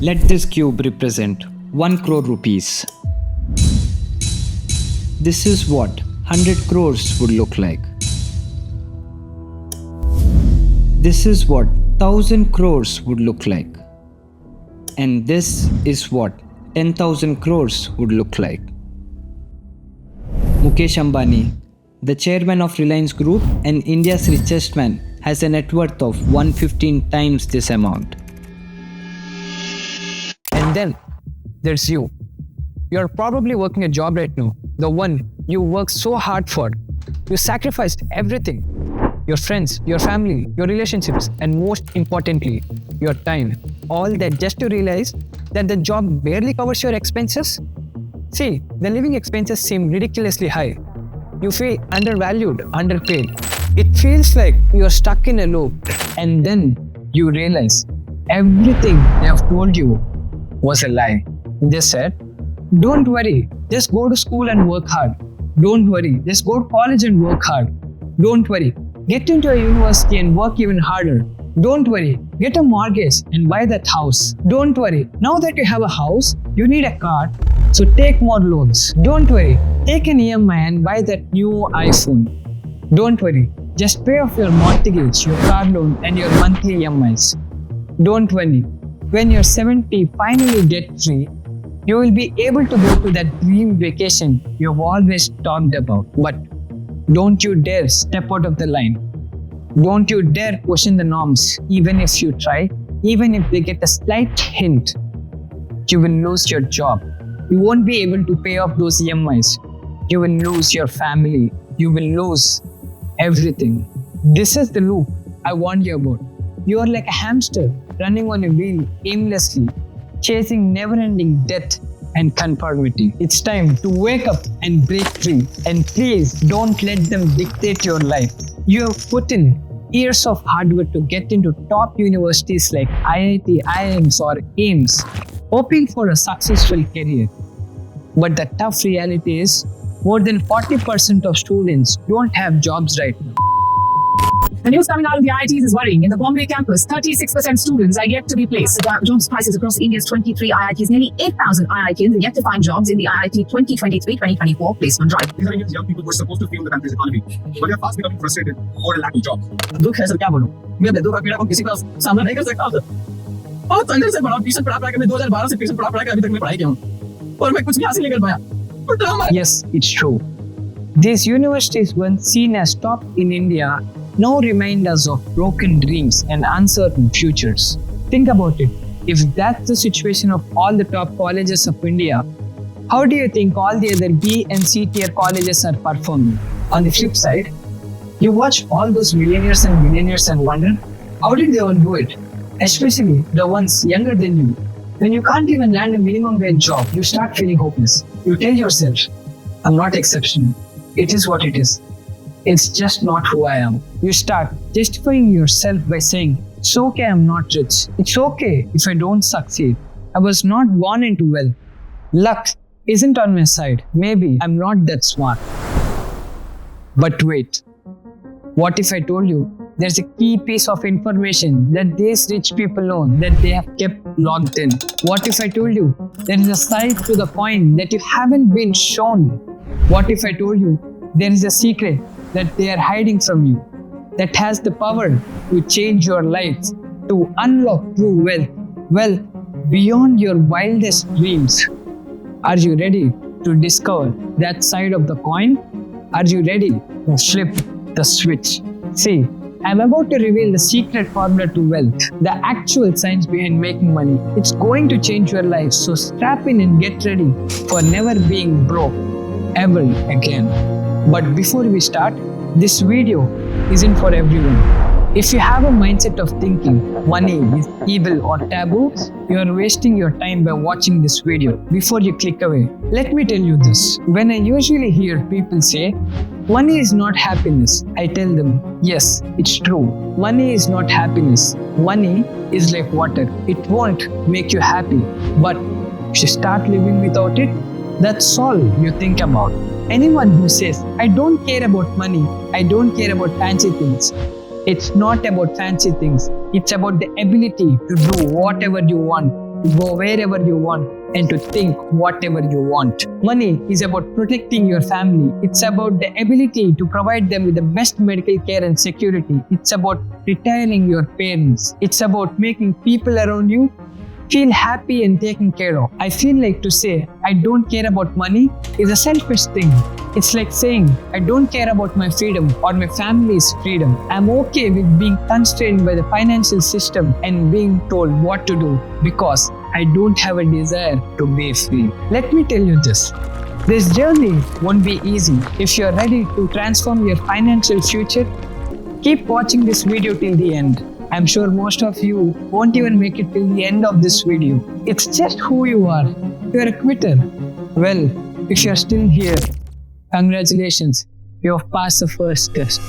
Let this cube represent 1 crore rupees. This is what 100 crores would look like. This is what 1000 crores would look like. And this is what 10,000 crores would look like. Mukesh Ambani, the chairman of Reliance Group and India's richest man, has a net worth of 115 times this amount. And then there's you. You're probably working a job right now, the one you worked so hard for. You sacrificed everything. Your friends, your family, your relationships, and most importantly, your time. All that just to realize that the job barely covers your expenses? See, the living expenses seem ridiculously high. You feel undervalued, underpaid. It feels like you're stuck in a loop. And then you realize everything they have told you was a lie. They said, don't worry, just go to school and work hard. Don't worry, just go to college and work hard. Don't worry, get into a university and work even harder. Don't worry, get a mortgage and buy that house. Don't worry, now that you have a house, you need a car, so take more loans. Don't worry, take an EMI and buy that new iPhone. Don't worry, just pay off your mortgage, your car loan and your monthly EMIs. Don't worry, when you're 70, finally debt-free, you will be able to go to that dream vacation you've always talked about. But don't you dare step out of the line. Don't you dare question the norms, even if you try, even if they get a slight hint. You will lose your job. You won't be able to pay off those EMIs. You will lose your family. You will lose everything. This is the loop I warned you about. You are like a hamster running on a wheel aimlessly, chasing never-ending death and conformity. It's time to wake up and break free. And please don't let them dictate your life. You have put in years of hard work to get into top universities like IIT, IIMs or AIMS, hoping for a successful career. But the tough reality is, more than 40% of students don't have jobs right now. The news coming out of the IITs is worrying. In the Bombay campus, 36% students are yet to be placed. The jobs prices across India's 23 IITs, nearly 8,000 IITs are yet to find jobs in the IIT 2023-2024 placement drive. These are India's young people who are supposed to fuel the country's economy, but they are fast becoming frustrated over a lack of jobs. दुख है sir, क्या बोलूं? मैं अपने दुख का पीड़ा को किसी का सामना नहीं कर सकता सर। बहुत संघर्ष से पढ़ा, ट्यूशन पढ़ा के मैं 2012 से ट्यूशन पढ़ा के अभी तक मैं पढ़ाई किया हूं और मैं कुछ भी हासिल नहीं कर पाया। Yes, it's true. These universities, once seen as top in India, now remind us of broken dreams and uncertain futures. Think about it. If that's the situation of all the top colleges of India, how do you think all the other B and C tier colleges are performing? On the flip side, you watch all those millionaires and billionaires and wonder, how did they all do it? Especially the ones younger than you. When you can't even land a minimum wage job, you start feeling hopeless. You tell yourself, I'm not exceptional. It is what it is. It's just not who I am. You start justifying yourself by saying, it's okay I'm not rich. It's okay if I don't succeed. I was not born into wealth. Luck isn't on my side. Maybe I'm not that smart. But wait, what if I told you there's a key piece of information that these rich people know that they have kept locked in? What if I told you there is a side to the coin that you haven't been shown? What if I told you there is a secret that they are hiding from you, that has the power to change your life, to unlock true wealth beyond your wildest dreams? Are you ready to discover that side of the coin? Are you ready to flip the switch? See, I'm about to reveal the secret formula to wealth, the actual science behind making money. It's going to change your life, so strap in and get ready for never being broke ever again. But before we start, this video isn't for everyone. If you have a mindset of thinking money is evil or taboo, you are wasting your time by watching this video. Before you click away, let me tell you this. When I usually hear people say, money is not happiness, I tell them, yes, it's true. Money is not happiness. Money is like water. It won't make you happy. But if you start living without it, that's all you think about. Anyone who says, I don't care about money, I don't care about fancy things, it's not about fancy things. It's about the ability to do whatever you want to go wherever you want, and to think whatever you want. Money is about protecting your family. It's about the ability to provide them with the best medical care and security. It's about retiring your parents. It's about making people around you feel happy and taken care of. I feel like to say I don't care about money is a selfish thing. It's like saying I don't care about my freedom or my family's freedom. I'm okay with being constrained by the financial system and being told what to do because I don't have a desire to be free. Let me tell you this journey won't be easy. If you're ready to transform your financial future, keep watching this video till the end. I'm sure most of you won't even make it till the end of this video. It's just who you are. You're a quitter. Well, if you're still here, congratulations, you have passed the first test.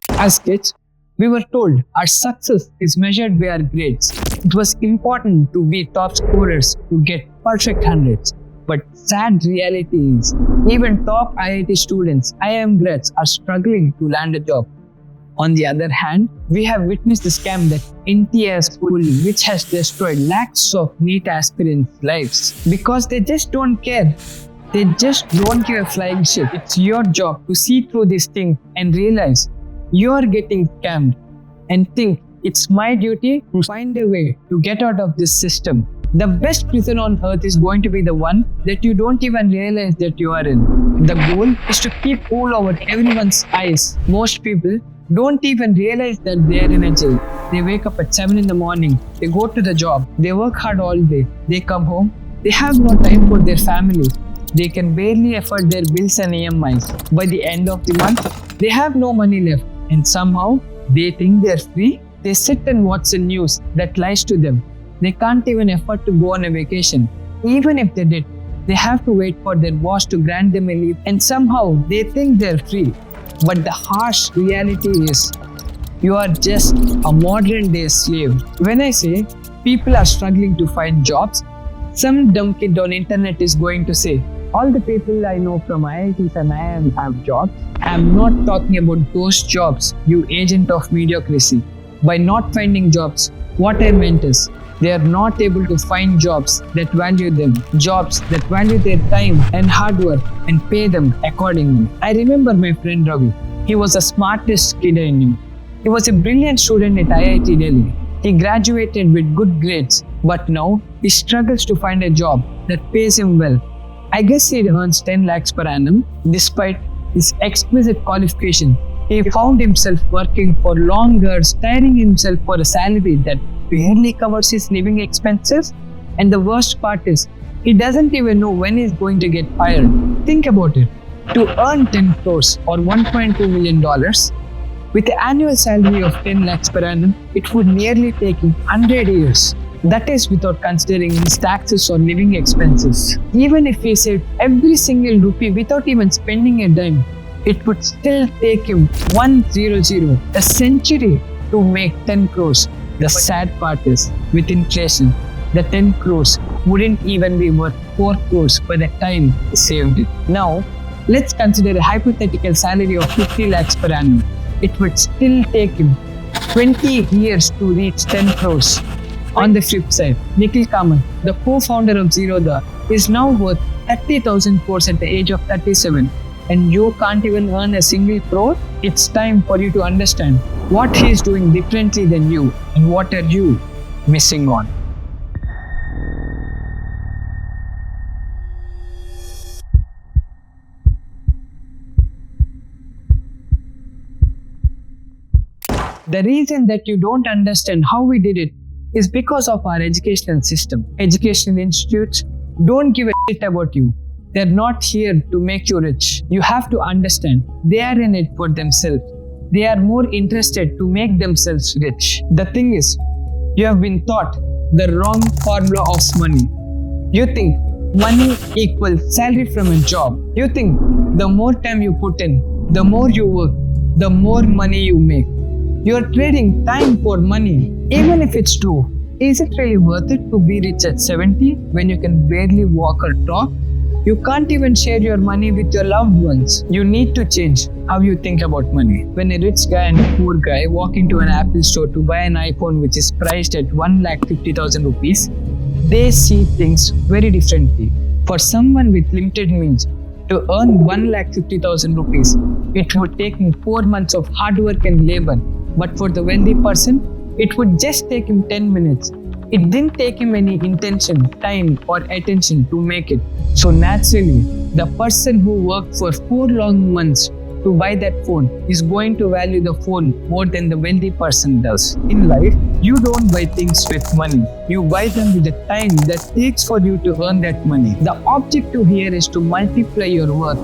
As kids, we were told our success is measured by our grades. It was important to be top scorers to get perfect hundreds. But sad reality is, even top IIT students, IIM grads are struggling to land a job. On the other hand, we have witnessed the scam that NTA has pulled, which has destroyed lakhs of NEET aspirants' lives because they just don't care. They just don't give a flying shit. It's your job to see through this thing and realize you're getting scammed and think it's my duty to find a way to get out of this system. The best prison on earth is going to be the one that you don't even realize that you are in. The goal is to keep cool over everyone's eyes. Most people don't even realize that they are in a jail. They wake up at 7 in the morning, they go to the job, they work hard all day, they come home, they have no time for their family. They can barely afford their bills and EMIs. By the end of the month, they have no money left and somehow they think they're free. They sit and watch the news that lies to them. They can't even afford to go on a vacation. Even if they did, they have to wait for their boss to grant them a leave and somehow they think they're free. But the harsh reality is, you are just a modern day slave. When I say people are struggling to find jobs, some dumb kid on internet is going to say, all the people I know from IITs and IIM have jobs. I'm not talking about those jobs, you agent of mediocrity. By not finding jobs, what I meant is, they are not able to find jobs that value them, jobs that value their time and hard work and pay them accordingly. I remember my friend Ravi. He was the smartest kid I knew. He was a brilliant student at IIT Delhi. He graduated with good grades, but now he struggles to find a job that pays him well. I guess he earns 10 lakhs per annum. Despite his exquisite qualification, he found himself working for long hours, tiring himself for a salary that barely covers his living expenses. And the worst part is, he doesn't even know when he's going to get fired. Think about it. To earn 10 crores or $1.2 million, with an annual salary of 10 lakhs per annum, it would nearly take him 100 years. That is without considering his taxes or living expenses. Even if he saved every single rupee without even spending a dime, it would still take him 100, a century to make 10 crores. The sad part is, with inflation, the 10 crores wouldn't even be worth 4 crores by the time he saved it. Now, let's consider a hypothetical salary of 50 lakhs per annum. It would still take him 20 years to reach 10 crores. On the flip side, Nikhil Kaman, the co-founder of Zerodha, is now worth 30,000 crores at the age of 37. And you can't even earn a single crore? It's time for you to understand what he is doing differently than you and what are you missing on. The reason that you don't understand how we did it is because of our educational system. Educational institutes don't give a shit about you. They're not here to make you rich. You have to understand, they are in it for themselves. They are more interested to make themselves rich. The thing is, you have been taught the wrong formula of money. You think money equals salary from a job. You think the more time you put in, the more you work, the more money you make. You are trading time for money. Even if it's true, is it really worth it to be rich at 70 when you can barely walk or talk? You can't even share your money with your loved ones. You need to change how you think about money. When a rich guy and a poor guy walk into an Apple store to buy an iPhone which is priced at 1,50,000 rupees, they see things very differently. For someone with limited means, to earn 1,50,000 rupees, it would take him 4 months of hard work and labor. But for the wealthy person, it would just take him 10 minutes. It didn't take him any intention, time, or attention to make it. So naturally, the person who worked for 4 long months to buy that phone is going to value the phone more than the wealthy person does. In life, you don't buy things with money. You buy them with the time that takes for you to earn that money. The objective here is to multiply your worth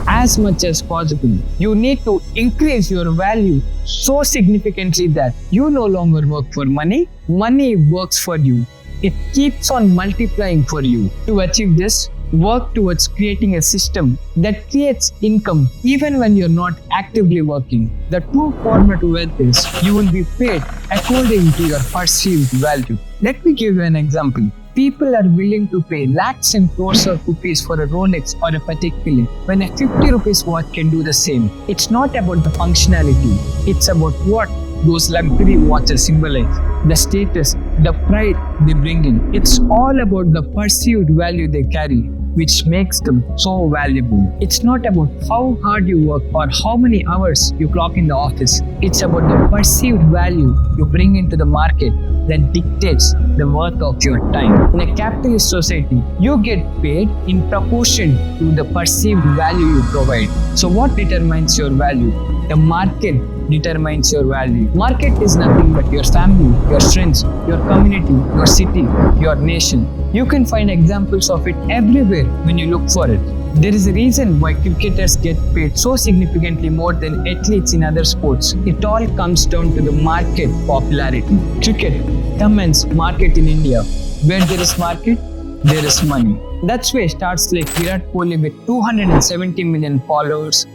as much as possible. You need to increase your value so significantly that you no longer work for money. Money works for you. It keeps on multiplying for you. To achieve this, work towards creating a system that creates income even when you're not actively working. The true formula to wealth is you will be paid according to your perceived value. Let me give you an example. People are willing to pay lakhs and crores of rupees for a Rolex or a Patek Philippe when a 50 rupees watch can do the same. It's not about the functionality. It's about what those luxury watches symbolize, the status, the pride they bring in. It's all about the perceived value they carry, which makes them so valuable. It's not about how hard you work or how many hours you clock in the office. It's about the perceived value you bring into the market that dictates the worth of your time. In a capitalist society, you get paid in proportion to the perceived value you provide. So what determines your value? The market determines your value. Market is nothing but your family, your friends, your community, your city, your nation. You can find examples of it everywhere when you look for it. There is a reason why cricketers get paid so significantly more than athletes in other sports. It all comes down to the market popularity. Cricket commands market in India. Where there is market, there is money. That's why stars like Virat Kohli with 270 million followers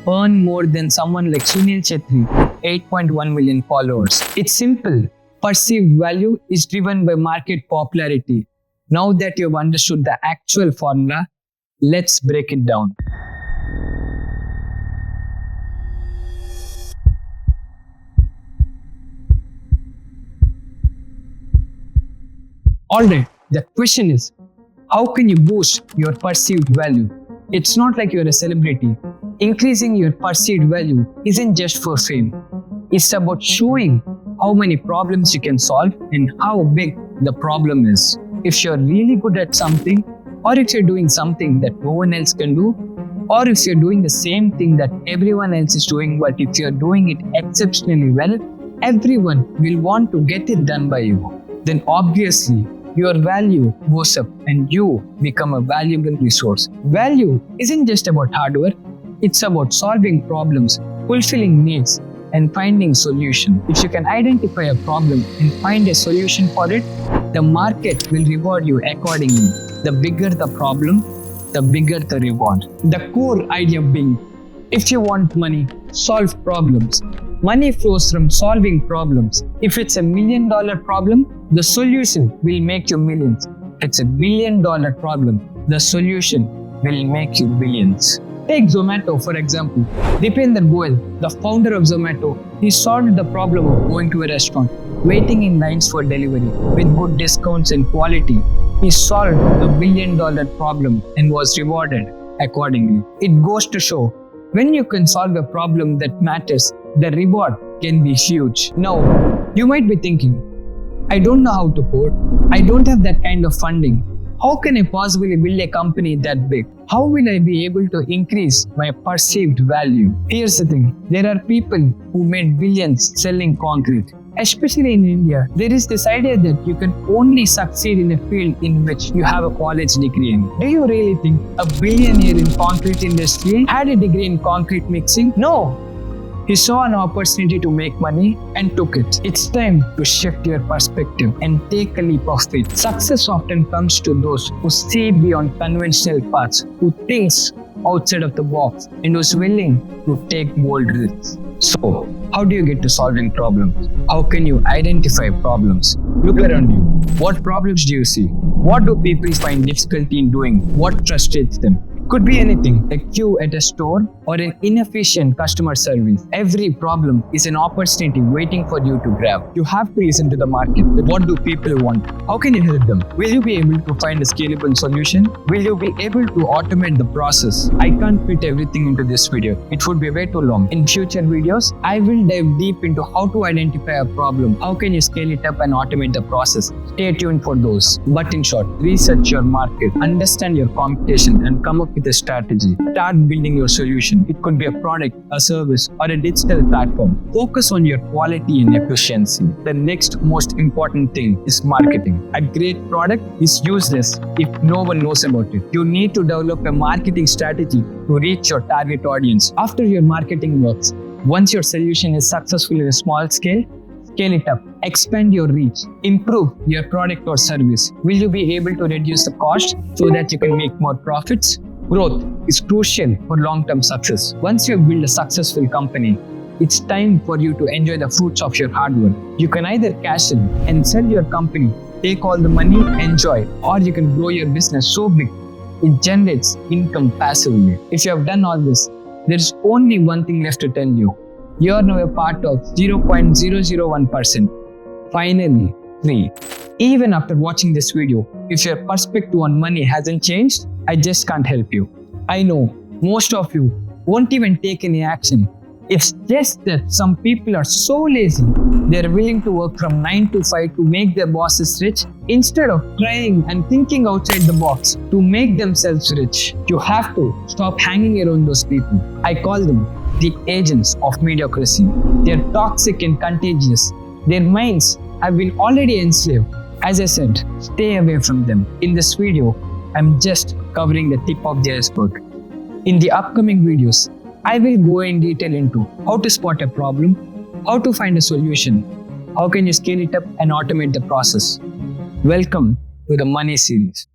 earn more than someone like Sunil Chetri, 8.1 million followers. It's simple. Perceived value is driven by market popularity. Now that you've understood the actual formula, let's break it down. Alright, the question is, how can you boost your perceived value? It's not like you're a celebrity. Increasing your perceived value isn't just for fame. It's about showing how many problems you can solve and how big the problem is. If you're really good at something, or if you're doing something that no one else can do, or if you're doing the same thing that everyone else is doing, but if you're doing it exceptionally well, everyone will want to get it done by you. Then obviously, your value goes up and you become a valuable resource. Value isn't just about hard work, it's about solving problems, fulfilling needs, and finding solutions. If you can identify a problem and find a solution for it, the market will reward you accordingly. The bigger the problem, the bigger the reward. The core idea being, if you want money, solve problems. Money flows from solving problems. If it's $1 million problem, the solution will make you millions. If it's $1 billion problem, the solution will make you billions. Take Zomato for example. Dipender Goyal, the founder of Zomato, he solved the problem of going to a restaurant, waiting in lines for delivery with good discounts and quality. He solved a $1 billion problem and was rewarded accordingly. It goes to show, when you can solve a problem that matters, the reward can be huge. Now, you might be thinking, I don't know how to code. I don't have that kind of funding. How can I possibly build a company that big? How will I be able to increase my perceived value? Here's the thing. There are people who made billions selling concrete. Especially in India, there is this idea that you can only succeed in a field in which you have a college degree in. Do you really think a billionaire in concrete industry had a degree in concrete mixing? No. He saw an opportunity to make money and took it. It's time to shift your perspective and take a leap of faith. Success often comes to those who see beyond conventional paths, who thinks outside of the box and who's willing to take bold risks. So, how do you get to solving problems? How can you identify problems? Look around you. What problems do you see? What do people find difficulty in doing? What frustrates them? Could be anything, a queue at a store or an inefficient customer service. Every problem is an opportunity waiting for you to grab. You have to listen to the market. What do people want? How can you help them? Will you be able to find a scalable solution? Will you be able to automate the process? I can't fit everything into this video. It would be way too long. In future videos, I will dive deep into how to identify a problem. How can you scale it up and automate the process? Stay tuned for those. But in short, research your market, understand your competition, and come up with a strategy. Start building your solution. It could be a product, a service, or a digital platform. Focus on your quality and efficiency. The next most important thing is marketing. A great product is useless if no one knows about it. You need to develop a marketing strategy to reach your target audience. After your marketing works, once your solution is successful in a small scale, scale it up, expand your reach, improve your product or service. Will you be able to reduce the cost so that you can make more profits? Growth is crucial for long-term success. Once you have built a successful company, it's time for you to enjoy the fruits of your hard work. You can either cash in and sell your company, take all the money, enjoy, or you can grow your business so big it generates income passively. If you have done all this, there's only one thing left to tell you. You are now a part of 0.001%. Finally, free. Even after watching this video, if your perspective on money hasn't changed, I just can't help you. I know most of you won't even take any action. It's just that some people are so lazy, they're willing to work from 9 to 5 to make their bosses rich instead of trying and thinking outside the box to make themselves rich. You have to stop hanging around those people. I call them the agents of mediocrity. They're toxic and contagious. Their minds have been already enslaved. As I said, stay away from them. In this video, I'm just covering the tip of the iceberg. In the upcoming videos, I will go in detail into how to spot a problem, how to find a solution, how can you scale it up and automate the process. Welcome to the Money series.